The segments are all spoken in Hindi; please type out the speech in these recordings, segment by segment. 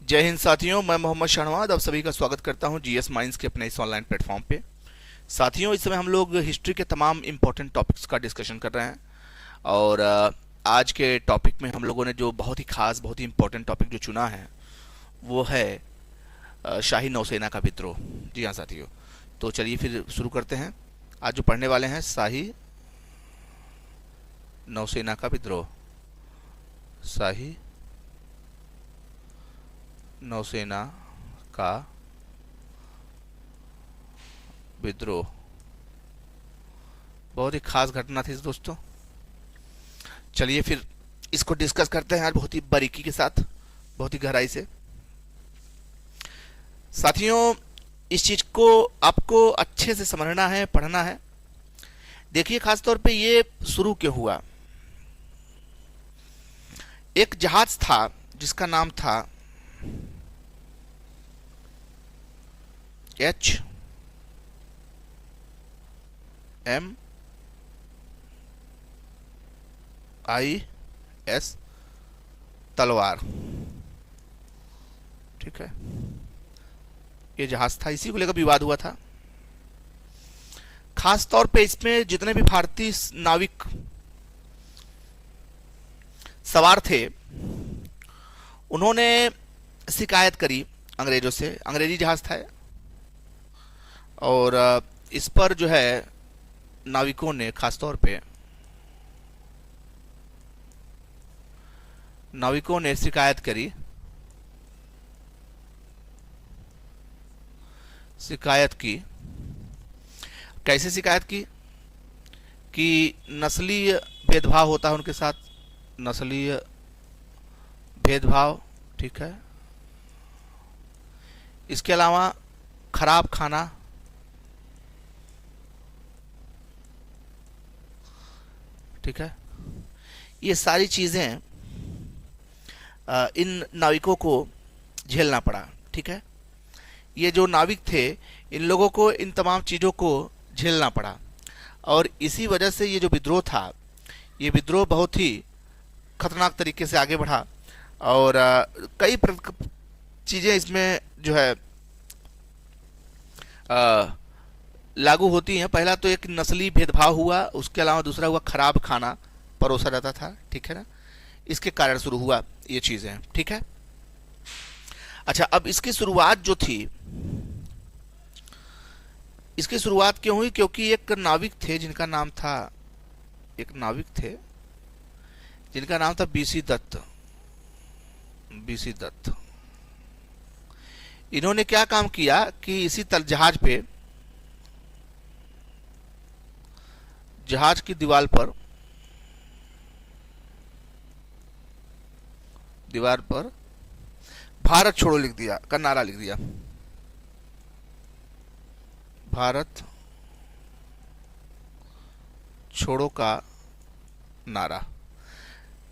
जय हिंद साथियों, मैं मोहम्मद शाहनवाज आप सभी का स्वागत करता हूं जीएस माइंड्स के अपने इस ऑनलाइन प्लेटफॉर्म पे। साथियों, इस समय हम लोग हिस्ट्री के तमाम इम्पोर्टेंट टॉपिक्स का डिस्कशन कर रहे हैं और आज के टॉपिक में हम लोगों ने जो बहुत ही खास, बहुत ही इम्पोर्टेंट टॉपिक जो चुना है वो है शाही नौसेना का विद्रोह। जी हाँ साथियों, तो चलिए फिर शुरू करते हैं। आज जो पढ़ने वाले हैं शाही नौसेना का विद्रोह। शाही नौसेना का विद्रोह बहुत ही खास घटना थी दोस्तों। चलिए फिर इसको डिस्कस करते हैं आज बहुत ही बारीकी के साथ, बहुत ही गहराई से। साथियों, इस चीज को आपको अच्छे से समझना है, पढ़ना है। देखिए, खास तौर पे ये शुरू क्यों हुआ। एक जहाज था जिसका नाम था HMIS तलवार। ठीक है, ये जहाज था, इसी को लेकर विवाद हुआ था। खास तौर पे इसमें जितने भी भारतीय नाविक सवार थे उन्होंने शिकायत करी अंग्रेजों से। अंग्रेजी जहाज था और इस पर जो है नाविकों ने, खास तौर पे नाविकों ने शिकायत करी। शिकायत की, कैसे शिकायत की कि नस्लीय भेदभाव होता है उनके साथ, नस्लीय भेदभाव। ठीक है, इसके अलावा खराब खाना, ठीक है, ये सारी चीजें इन नाविकों को झेलना पड़ा। ठीक है, ये जो नाविक थे इन लोगों को इन तमाम चीजों को झेलना पड़ा और इसी वजह से ये जो विद्रोह था, ये विद्रोह बहुत ही खतरनाक तरीके से आगे बढ़ा और कई चीजें इसमें जो है लागू होती हैं। पहला तो एक नस्ली भेदभाव हुआ, उसके अलावा दूसरा हुआ खराब खाना परोसा जाता था। ठीक है ना, इसके कारण शुरू हुआ ये चीजें। ठीक है, अच्छा, अब इसकी शुरुआत जो थी, इसकी शुरुआत क्यों हुई? क्योंकि एक नाविक थे जिनका नाम था, एक नाविक थे जिनका नाम था बीसी दत्त। बीसी दत्त, इन्होंने क्या काम किया कि इसी जहाज पे, जहाज की दीवार पर, दीवार पर भारत छोड़ो लिख दिया, का नारा लिख दिया। भारत छोड़ो का नारा।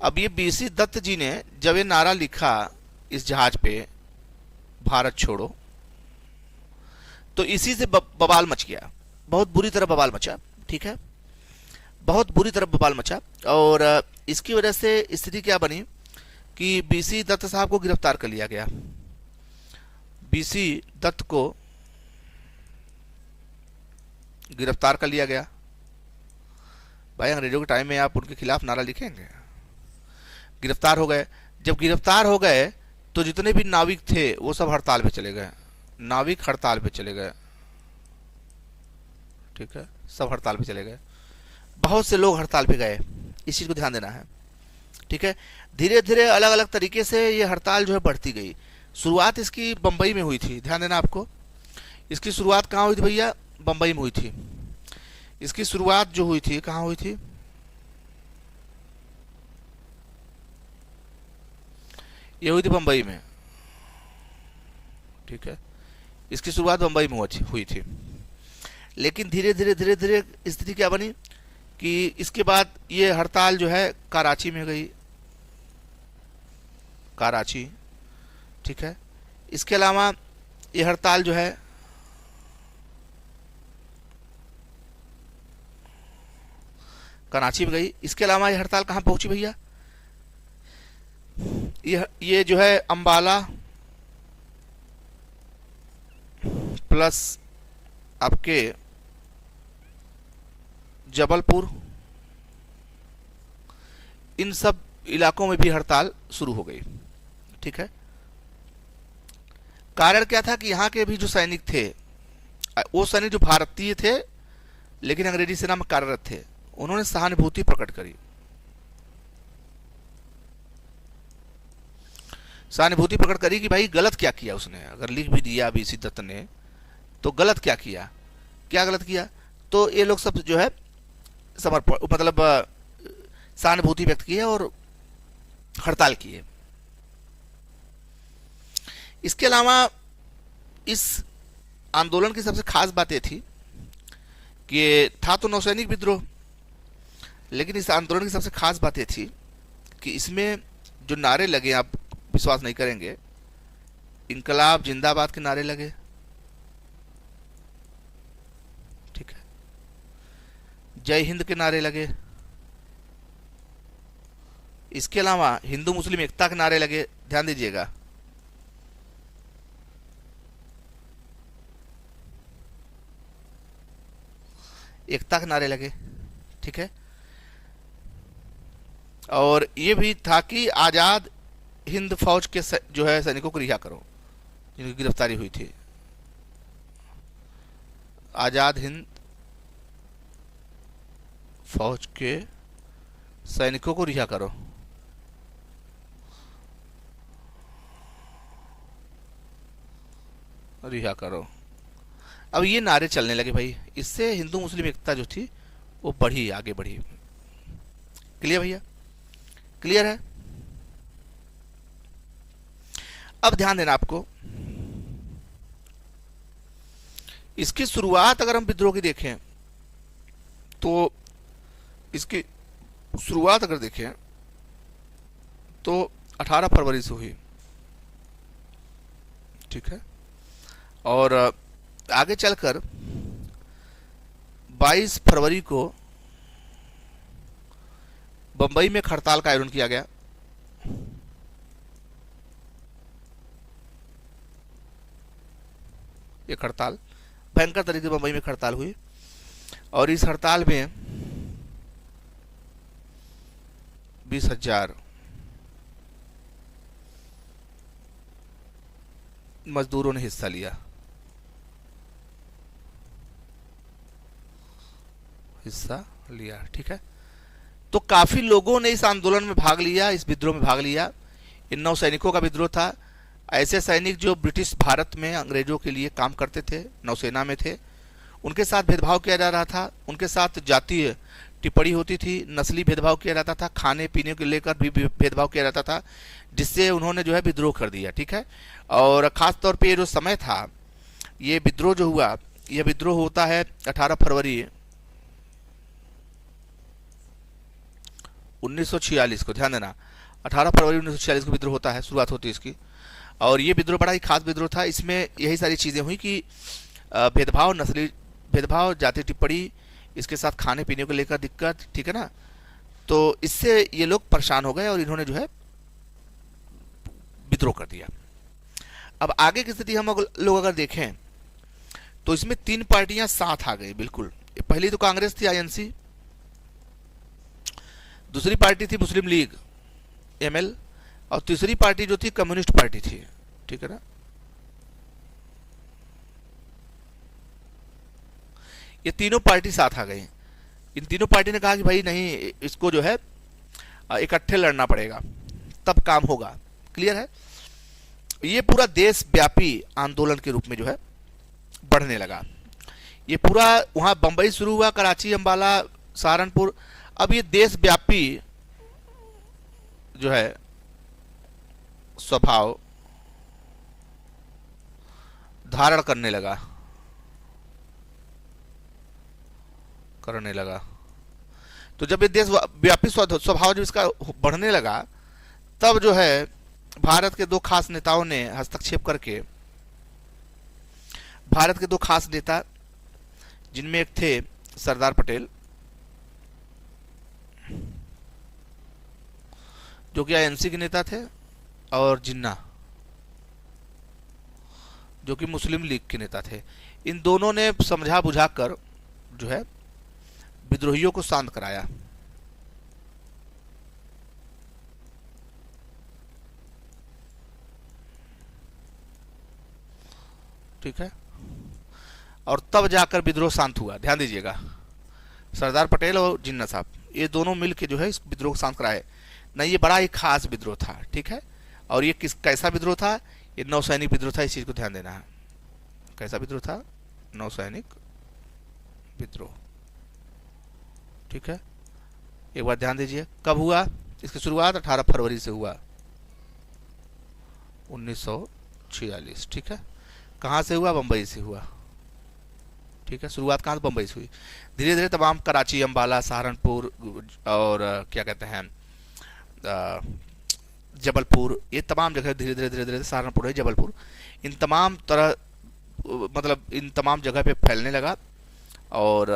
अब ये बीसी दत्त जी ने जब ये नारा लिखा इस जहाज पे, भारत छोड़ो, तो इसी से बवाल मच गया, बहुत बुरी तरह बवाल मचा। ठीक है, बहुत बुरी तरह बवाल मचा और इसकी वजह से स्थिति क्या बनी कि बीसी दत्त साहब को गिरफ्तार कर लिया गया। बीसी दत्त को गिरफ्तार कर लिया गया। भाई, अंग्रेजों के टाइम में आप उनके खिलाफ नारा लिखेंगे? गिरफ्तार हो गए। जब गिरफ्तार हो गए तो जितने भी नाविक थे वो सब हड़ताल पे चले गए। नाविक हड़ताल पे चले गए। ठीक है, सब हड़ताल पे चले गए, बहुत से लोग हड़ताल पे गए। इस चीज को ध्यान देना है। ठीक है, धीरे धीरे अलग अलग तरीके से ये हड़ताल जो है बढ़ती गई। शुरुआत इसकी बंबई में हुई थी, ध्यान देना आपको। इसकी शुरुआत कहाँ हुई थी भैया? बंबई में हुई थी। इसकी शुरुआत जो हुई थी कहाँ हुई थी? ये हुई थी बंबई में। ठीक है, इसकी शुरुआत बंबई में हुई थी। लेकिन धीरे धीरे धीरे धीरे स्थिति क्या बनी कि इसके बाद ये हड़ताल जो है कराची में गई। कराची, ठीक है, इसके अलावा ये हड़ताल जो है कराची में गई। इसके अलावा ये हड़ताल कहाँ पहुंची भैया? ये जो है अंबाला, प्लस आपके जबलपुर, इन सब इलाकों में भी हड़ताल शुरू हो गई। ठीक है, कारण क्या था कि यहाँ के भी जो सैनिक थे, वो सैनिक जो भारतीय थे लेकिन अंग्रेजी सेना में कार्यरत थे, उन्होंने सहानुभूति प्रकट करी। सहानुभूति प्रकट करी कि भाई गलत क्या किया उसने, अगर लिख भी दिया बीसी दत्त ने तो गलत क्या किया, क्या गलत किया। तो ये लोग सब जो है समर्पण, मतलब सहानुभूति व्यक्त की है और हड़ताल की है। इसके अलावा इस आंदोलन की सबसे खास बात यह थी कि था तो नौसैनिक विद्रोह, लेकिन इस आंदोलन की सबसे खास बात यह थी कि इसमें जो नारे लगे, आप विश्वास नहीं करेंगे, इनकलाब जिंदाबाद के नारे लगे। ठीक है, जय हिंद के नारे लगे। इसके अलावा हिंदू मुस्लिम एकता के नारे लगे, ध्यान दीजिएगा। एकता के नारे लगे। ठीक है, और ये भी था कि आजाद हिंद फौज के जो है सैनिकों को रिहा करो जिनकी गिरफ्तारी हुई थी। आजाद हिंद फौज के सैनिकों को रिहा करो। रिहा करो। अब ये नारे चलने लगे भाई, इससे हिंदू मुस्लिम एकता जो थी वो बढ़ी, आगे बढ़ी। क्लियर भैया, क्लियर है। अब ध्यान देना आपको, इसकी शुरुआत अगर हम विद्रोह की देखें तो इसकी शुरुआत अगर देखें तो 18 फरवरी से हुई। ठीक है, और आगे चलकर 22 फरवरी को बंबई में हड़ताल का आयोजन किया गया। एक हड़ताल भयंकर तरीके से बंबई में हड़ताल हुई, और इस हड़ताल में 20,000 मजदूरों ने हिस्सा लिया। ठीक है, तो काफी लोगों ने इस आंदोलन में भाग लिया, इस विद्रोह में भाग लिया। इन नौ सैनिकों का विद्रोह था। ऐसे सैनिक जो ब्रिटिश भारत में अंग्रेजों के लिए काम करते थे, नौसेना में थे, उनके साथ भेदभाव किया जा रहा था। उनके साथ जातीय टिप्पणी होती थी, नस्ली भेदभाव किया जाता था, खाने पीने को लेकर भी भेदभाव किया जाता था, जिससे उन्होंने जो है विद्रोह कर दिया। ठीक है, और खास तौर पे ये जो समय था, ये विद्रोह जो हुआ, यह विद्रोह होता है 18 फरवरी 1946 को। ध्यान देना, 18 फरवरी 1946 को विद्रोह होता है, शुरुआत होती है इसकी। और ये विद्रोह बड़ा ही खास विद्रोह था। इसमें यही सारी चीजें हुई कि भेदभाव, नस्ली भेदभाव, जातीय टिप्पणी, इसके साथ खाने पीने को लेकर दिक्कत। ठीक है ना, तो इससे ये लोग परेशान हो गए और इन्होंने जो है विद्रोह कर दिया। अब आगे की स्थिति हम लोग अगर देखें तो इसमें 3 पार्टियां साथ आ गई। बिल्कुल, पहली तो कांग्रेस थी, आईएनसी। दूसरी पार्टी थी मुस्लिम लीग, एमएल, और तीसरी पार्टी जो थी कम्युनिस्ट पार्टी थी। ठीक है ना, ये तीनों पार्टी साथ आ गई। इन तीनों पार्टी ने कहा कि भाई नहीं, इसको जो है इकट्ठे लड़ना पड़ेगा, तब काम होगा। क्लियर है, ये पूरा देशव्यापी आंदोलन के रूप में जो है बढ़ने लगा। ये पूरा वहां बंबई शुरू हुआ, कराची, अंबाला, सहारनपुर। अब ये देशव्यापी जो है स्वभाव धारण करने लगा। तो जब ये देशव्यापी स्वभाव जब इसका बढ़ने लगा, तब जो है भारत के 2 खास नेताओं ने हस्तक्षेप करके, भारत के 2 खास नेता, जिनमें एक थे सरदार पटेल, जो कि आईएनसी के नेता थे, और जिन्ना, जो कि मुस्लिम लीग के नेता थे। इन दोनों ने समझा बुझाकर जो है विद्रोहियों को शांत कराया। ठीक है, और तब जाकर विद्रोह शांत हुआ। ध्यान दीजिएगा, सरदार पटेल और जिन्ना साहब ये दोनों मिलकर जो है इस विद्रोह को शांत कराए। नहीं, ये बड़ा ही खास विद्रोह था। ठीक है, और ये कैसा विद्रोह था? ये नौसैनिक विद्रोह था। इस चीज को ध्यान देना है। कैसा विद्रोह था? नौसैनिक विद्रोह। ठीक है, एक बार ध्यान दीजिए। कब हुआ इसकी शुरुआत? 18 फरवरी से हुआ, 1946। ठीक है, कहाँ से हुआ? बम्बई से हुआ। ठीक है, शुरुआत कहाँ से? बम्बई से हुई। धीरे धीरे तमाम कराची, अम्बाला, सहारनपुर और क्या कहते हैं जबलपुर, ये तमाम जगह धीरे धीरे धीरे धीरे, सहारनपुर है, जबलपुर, इन तमाम तरह मतलब इन तमाम जगह पे फैलने लगा। और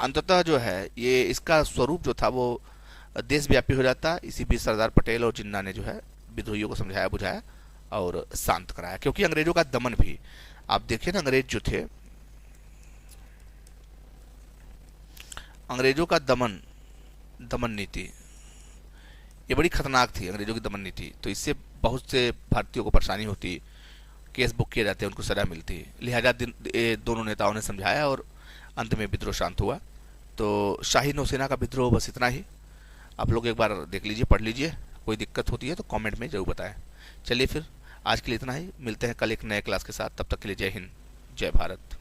अंततः जो है ये इसका स्वरूप जो था वो देशव्यापी हो जाता। इसी बीच सरदार पटेल और जिन्ना ने जो है विद्रोहियों को समझाया बुझाया और शांत कराया। क्योंकि अंग्रेजों का दमन भी, आप देखिए ना, अंग्रेज जो थे, अंग्रेजों का दमन नीति ये बड़ी खतरनाक थी। अंग्रेजों की दमन नीति, तो इससे बहुत से भारतीयों को परेशानी होती, केस बुक किए जाते, उनको सजा मिलती। लिहाजा दोनों नेताओं ने समझाया और अंत में विद्रोह शांत हुआ। तो शाही नौसेना का विद्रोह बस इतना ही। आप लोग एक बार देख लीजिए, पढ़ लीजिए। कोई दिक्कत होती है तो कमेंट में जरूर बताएं। चलिए फिर आज के लिए इतना ही, मिलते हैं कल एक नए क्लास के साथ। तब तक के लिए जय हिंद, जय भारत।